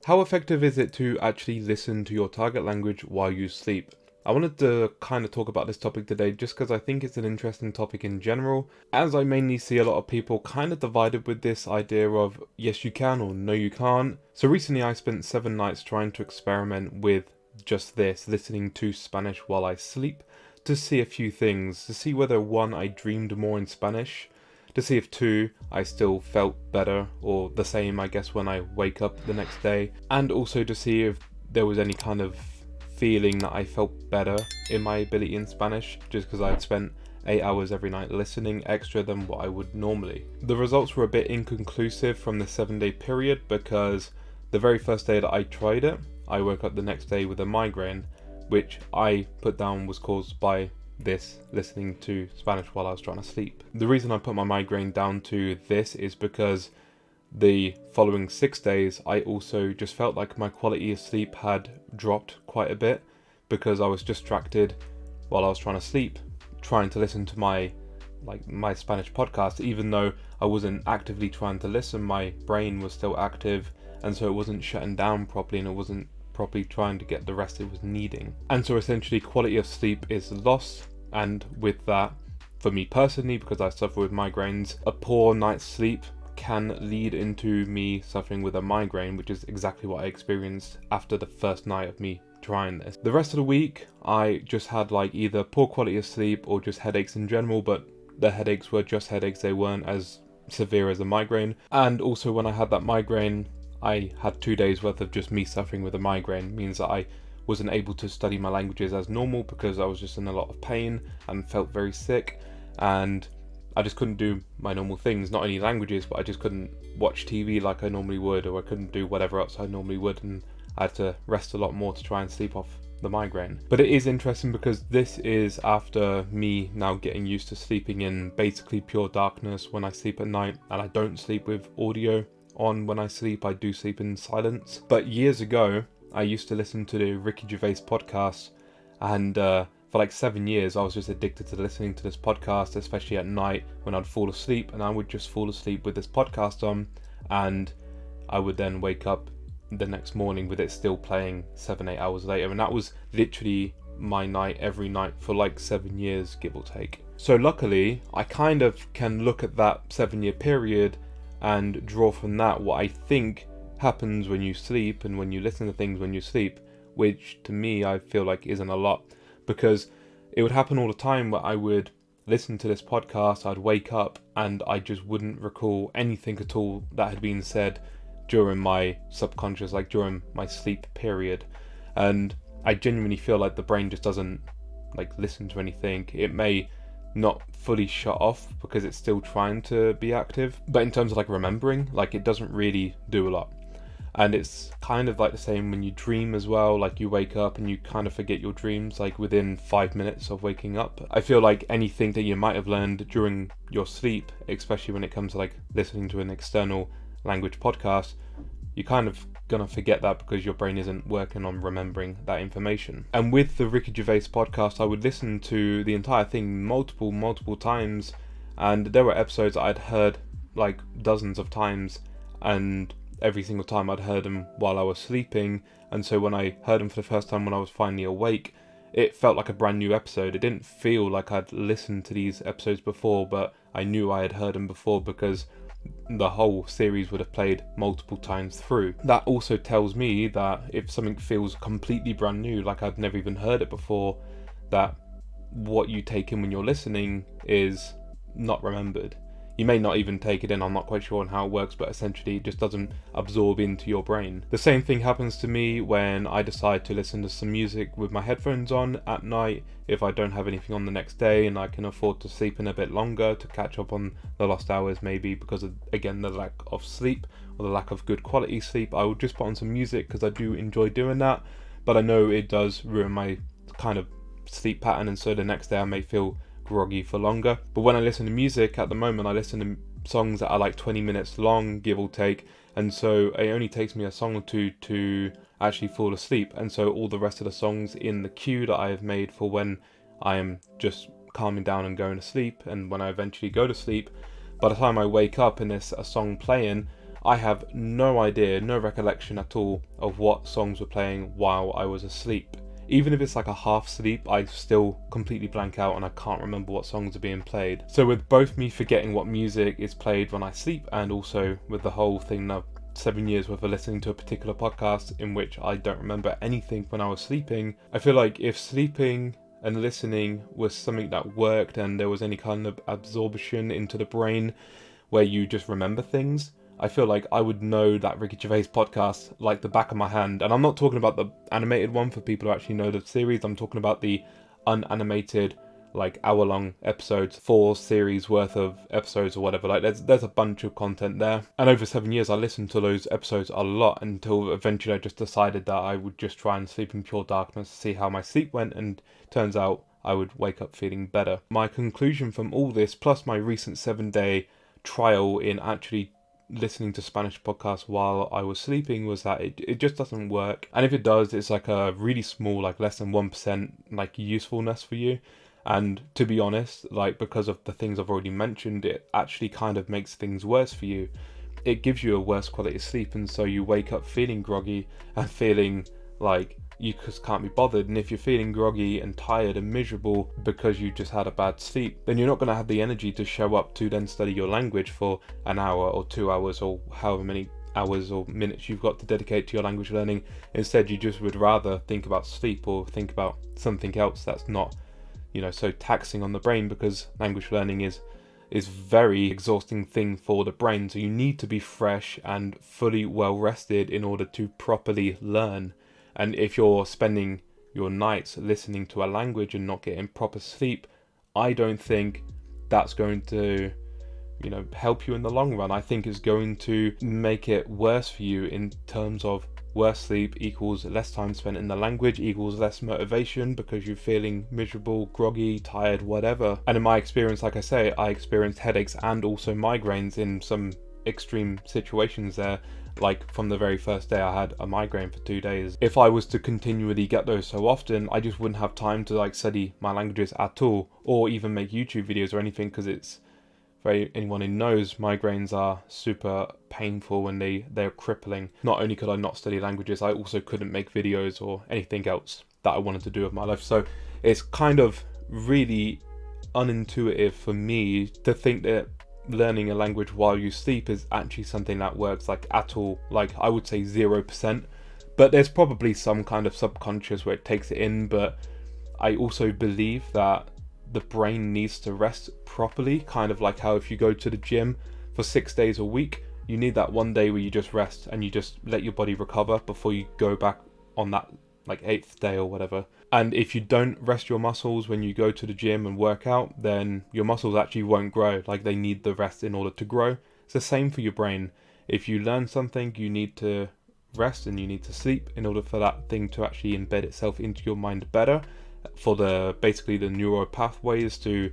How effective is it to actually listen to your target language while you sleep? I wanted to kind of talk about this topic today just because I think it's an interesting topic in general, as I mainly see a lot of people kind of divided with this idea of yes you can or no you can't. So recently I spent 7 nights trying to experiment with just this, listening to Spanish while I sleep, to see a few things, to see whether 1, I dreamed more in Spanish, to see if 2, I still felt better or the same I guess when I wake up the next day, and also to see if there was any kind of feeling that I felt better in my ability in Spanish, just because I'd spent 8 hours every night listening extra than what I would normally. The results were a bit inconclusive from the 7-day period because the very first day that I tried it, I woke up the next day with a migraine, which I put down was caused by this listening to Spanish while I was trying to sleep. The reason I put my migraine down to this is because the following 6 days I also just felt like my quality of sleep had dropped quite a bit because I was distracted while I was trying to sleep, trying to listen to my Spanish podcast. Even though I wasn't actively trying to listen, my brain was still active, and so it wasn't shutting down properly and it wasn't properly trying to get the rest it was needing. And so essentially quality of sleep is lost, and with that, for me personally, because I suffer with migraines, a poor night's sleep can lead into me suffering with a migraine, which is exactly what I experienced after the first night of me trying this. The rest of the week I just had either poor quality of sleep or just headaches in general, but the headaches were just headaches, they weren't as severe as a migraine. And also when I had that migraine, I had 2 days worth of just me suffering with a migraine. It means that I wasn't able to study my languages as normal because I was just in a lot of pain and felt very sick, and I just couldn't do my normal things, not only languages, but I just couldn't watch TV like I normally would, or I couldn't do whatever else I normally would, and I had to rest a lot more to try and sleep off the migraine. But it is interesting because this is after me now getting used to sleeping in basically pure darkness when I sleep at night, and I don't sleep with audio on when I sleep, I do sleep in silence. But years ago, I used to listen to the Ricky Gervais podcast, and for 7 years I was just addicted to listening to this podcast, especially at night when I'd fall asleep, and I would just fall asleep with this podcast on, and I would then wake up the next morning with it still playing 7-8 hours later, and that was literally my night every night for 7 years, give or take. So luckily I kind of can look at that 7-year period and draw from that what I think happens when you sleep and when you listen to things when you sleep, which to me I feel like isn't a lot, because it would happen all the time where I would listen to this podcast, I'd wake up and I just wouldn't recall anything at all that had been said during my subconscious, during my sleep period. And I genuinely feel like the brain just doesn't listen to anything. It may not fully shut off because it's still trying to be active, but in terms of remembering, it doesn't really do a lot. And it's kind of the same when you dream as well. You wake up and you kind of forget your dreams within 5 minutes of waking up. I feel like anything that you might have learned during your sleep, especially when it comes to listening to an external language podcast, you're kind of gonna forget that because your brain isn't working on remembering that information. And with the Ricky Gervais podcast, I would listen to the entire thing multiple times, and there were episodes I'd heard dozens of times, and every single time I'd heard them while I was sleeping, and so when I heard them for the first time when I was finally awake, it felt like a brand new episode. It didn't feel like I'd listened to these episodes before, but I knew I had heard them before because the whole series would have played multiple times through. That also tells me that if something feels completely brand new, I'd never even heard it before, that what you take in when you're listening is not remembered. You may not even take it in, I'm not quite sure on how it works, but essentially it just doesn't absorb into your brain. The same thing happens to me when I decide to listen to some music with my headphones on at night, if I don't have anything on the next day and I can afford to sleep in a bit longer to catch up on the lost hours, maybe because of, again, the lack of sleep or the lack of good quality sleep. I will just put on some music because I do enjoy doing that, but I know it does ruin my kind of sleep pattern, and so the next day I may feel groggy for longer. But when I listen to music at the moment, I listen to songs that are 20 minutes long, give or take, and so it only takes me a song or two to actually fall asleep, and so all the rest of the songs in the queue that I have made for when I am just calming down and going to sleep, and when I eventually go to sleep, by the time I wake up and there's a song playing, I have no idea, no recollection at all of what songs were playing while I was asleep. Even if it's like a half sleep, I still completely blank out and I can't remember what songs are being played. So with both me forgetting what music is played when I sleep, and also with the whole thing now 7 years worth of listening to a particular podcast in which I don't remember anything when I was sleeping, I feel like if sleeping and listening was something that worked and there was any kind of absorption into the brain where you just remember things, I feel like I would know that Ricky Gervais podcast like the back of my hand. And I'm not talking about the animated one for people who actually know the series. I'm talking about the unanimated, like hour-long episodes, 4 series worth of episodes or whatever. Like there's a bunch of content there. And over 7 years, I listened to those episodes a lot until eventually I just decided that I would just try and sleep in pure darkness to see how my sleep went. And turns out I would wake up feeling better. My conclusion from all this, plus my recent 7-day trial in actually listening to Spanish podcasts while I was sleeping, was that it just doesn't work. And if it does, it's like a really small, like less than 1% like usefulness for you. And to be honest, like because of the things I've already mentioned, it actually kind of makes things worse for you. It gives you a worse quality of sleep, and so you wake up feeling groggy and feeling like you just can't be bothered. And if you're feeling groggy and tired and miserable because you just had a bad sleep, then you're not going to have the energy to show up to then study your language for an hour or 2 hours or however many hours or minutes you've got to dedicate to your language learning. Instead, you just would rather think about sleep or think about something else that's not, so taxing on the brain, because language learning is very exhausting thing for the brain. So you need to be fresh and fully well rested in order to properly learn. And if you're spending your nights listening to a language and not getting proper sleep, I don't think that's going to, help you in the long run. I think it's going to make it worse for you in terms of worse sleep equals less time spent in the language equals less motivation because you're feeling miserable, groggy, tired, whatever. And in my experience, like I say, I experienced headaches and also migraines in some extreme situations there. Like from the very first day, I had a migraine for 2 days. If I was to continually get those so often, I just wouldn't have time to like study my languages at all, or even make YouTube videos or anything, because it's anyone who knows, migraines are super painful and they're crippling. Not only could I not study languages, I also couldn't make videos or anything else that I wanted to do with my life. So it's kind of really unintuitive for me to think that learning a language while you sleep is actually something that works like at all. Like I would say 0%, but there's probably some kind of subconscious where it takes it in. But I also believe that the brain needs to rest properly, kind of like how if you go to the gym for 6 days a week, you need that one day where you just rest and you just let your body recover before you go back on that like 8th day or whatever. And if you don't rest your muscles when you go to the gym and work out, then your muscles actually won't grow. Like they need the rest in order to grow. It's the same for your brain. If you learn something, you need to rest and you need to sleep in order for that thing to actually embed itself into your mind better, for basically the neural pathways to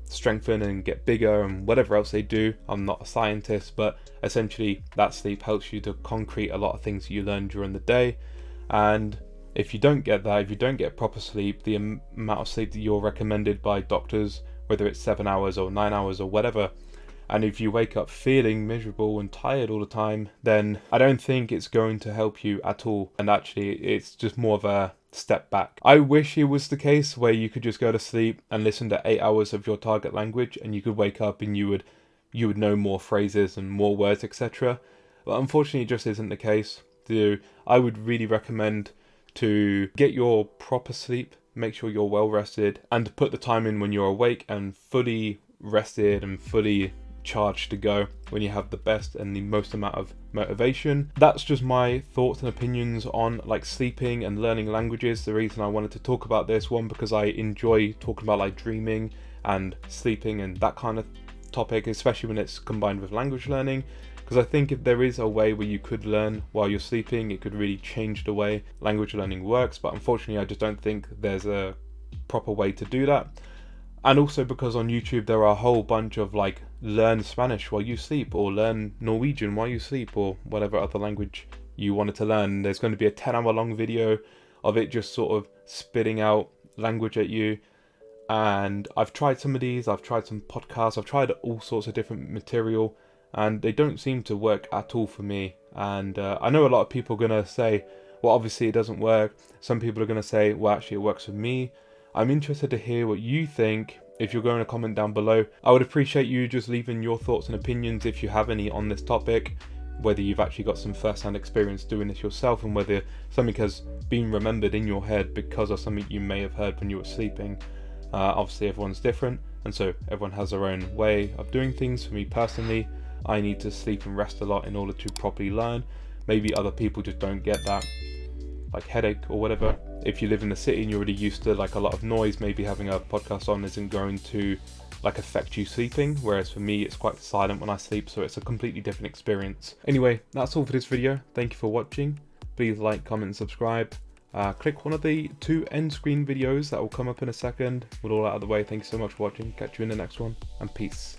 strengthen and get bigger and whatever else they do. I'm not a scientist, but essentially that sleep helps you to concrete a lot of things you learn during the day. And if you don't get that, if you don't get proper sleep, the amount of sleep that you're recommended by doctors, whether it's 7 hours or 9 hours or whatever, and if you wake up feeling miserable and tired all the time, then I don't think it's going to help you at all. And actually, it's just more of a step back. I wish it was the case where you could just go to sleep and listen to 8 hours of your target language and you could wake up and you would know more phrases and more words, etc. But unfortunately, it just isn't the case. I would really recommend to get your proper sleep, make sure you're well rested, and put the time in when you're awake and fully rested and fully charged to go when you have the best and the most amount of motivation. That's just my thoughts and opinions on like sleeping and learning languages. The reason I wanted to talk about this, one, because I enjoy talking about like dreaming and sleeping and that kind of topic, especially when it's combined with language learning. Because I think if there is a way where you could learn while you're sleeping, it could really change the way language learning works. But unfortunately, I just don't think there's a proper way to do that. And also because on YouTube, there are a whole bunch of like learn Spanish while you sleep, or learn Norwegian while you sleep, or whatever other language you wanted to learn. There's going to be a 10-hour long video of it just sort of spitting out language at you. And I've tried some of these, I've tried some podcasts, I've tried all sorts of different material. and they don't seem to work at all for me. And I know a lot of people are going to say, well, obviously it doesn't work. Some people are going to say, well, actually it works for me. I'm interested to hear what you think. If you're going to comment down below, I would appreciate you just leaving your thoughts and opinions if you have any on this topic, whether you've actually got some first-hand experience doing this yourself and whether something has been remembered in your head because of something you may have heard when you were sleeping. Obviously everyone's different, and so everyone has their own way of doing things. For me personally, I need to sleep and rest a lot in order to properly learn. Maybe other people just don't get that, like headache or whatever. If you live in the city and you're already used to like a lot of noise, maybe having a podcast on isn't going to like affect you sleeping, whereas for me it's quite silent when I sleep, so it's a completely different experience. Anyway, that's all for this video. Thank you for watching. Please like, comment and subscribe. Click one of the 2 end screen videos that will come up in a second. With all out of the way, thank you so much for watching. Catch you in the next one, and peace.